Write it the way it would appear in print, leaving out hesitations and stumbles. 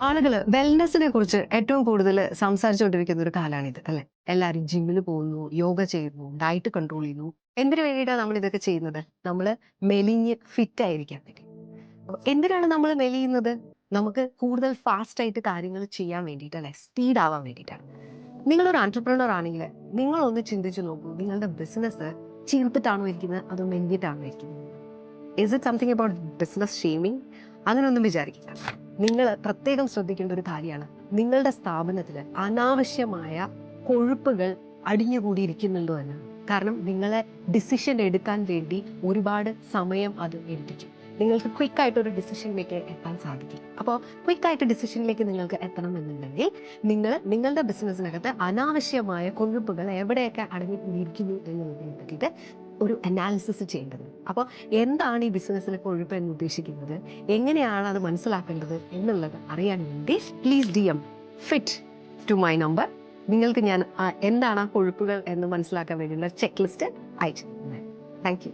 ആളുകൾ വെൽനെസ്സിനെ കുറിച്ച് ഏറ്റവും കൂടുതൽ സംസാരിച്ചുകൊണ്ടിരിക്കുന്ന ഒരു കാലമാണിത് അല്ലെ. എല്ലാവരും ജിമ്മിൽ പോകുന്നു, യോഗ ചെയ്യുന്നു, ഡയറ്റ് കൺട്രോൾ ചെയ്യുന്നു. എന്തിനു വേണ്ടിയിട്ടാണ് നമ്മൾ ഇതൊക്കെ ചെയ്യുന്നത്? നമ്മൾ മെലിഞ്ഞ് ഫിറ്റ് ആയിരിക്കാൻ വേണ്ടി. അപ്പൊ എന്തിനാണ് നമ്മൾ മെലിയുന്നത്? നമുക്ക് കൂടുതൽ ഫാസ്റ്റ് ആയിട്ട് കാര്യങ്ങൾ ചെയ്യാൻ വേണ്ടിയിട്ട് അല്ലെ, സ്പീഡ് ആവാൻ വേണ്ടിയിട്ടാണ്. നിങ്ങളൊരു ആന്റർപ്രണർ ആണെങ്കിൽ നിങ്ങളൊന്ന് ചിന്തിച്ചു നോക്കൂ, നിങ്ങളുടെ ബിസിനസ് ചീർത്തിട്ടാണോ ഇരിക്കുന്നത് അതോ മെലിഞ്ഞിട്ടാണോ ഇരിക്കുന്നത്? Is it something about business shaming? അങ്ങനെയൊന്നും വിചാരിക്കില്ല. നിങ്ങൾ പ്രത്യേകം ശ്രദ്ധിക്കേണ്ട ഒരു കാര്യമാണ്, നിങ്ങളുടെ സ്ഥാപനത്തിൽ അനാവശ്യമായ കൊഴുപ്പുകൾ അടിഞ്ഞുകൂടിയിരിക്കുന്നുണ്ടോ എന്ന്. കാരണം നിങ്ങളെ ഡിസിഷൻ എടുക്കാൻ വേണ്ടി ഒരുപാട് സമയം അത് എടുപ്പിക്കും. നിങ്ങൾക്ക് ക്വിക്കായിട്ടൊരു ഡിസിഷനിലേക്ക് എത്താൻ സാധിക്കും. അപ്പോൾ ക്വിക്കായിട്ട് ഡിസിഷനിലേക്ക് നിങ്ങൾക്ക് എത്തണം എന്നുണ്ടെങ്കിൽ നിങ്ങളുടെ ബിസിനസ്സിനകത്ത് അനാവശ്യമായ കൊഴുപ്പുകൾ എവിടെയൊക്കെ അടങ്ങിയിരിക്കുന്നു എന്നുള്ളതിനെ പറ്റിയിട്ട് ഒരു അനാലിസിസ് ചെയ്യേണ്ടത്. അപ്പോൾ എന്താണ് ഈ ബിസിനസ്സിൽ കൊഴുപ്പ് എന്ന് ഉദ്ദേശിക്കുന്നത്, എങ്ങനെയാണ് അത് മനസ്സിലാക്കേണ്ടത് എന്നുള്ളത് അറിയാൻ വേണ്ടി please DM fit to my number. നിങ്ങൾക്ക് ഞാൻ എന്താണ് ആ കൊഴുപ്പുകൾ എന്ന് മനസ്സിലാക്കാൻ വേണ്ടിയുള്ള ചെക്ക് ലിസ്റ്റ് അയച്ചു. Thank U.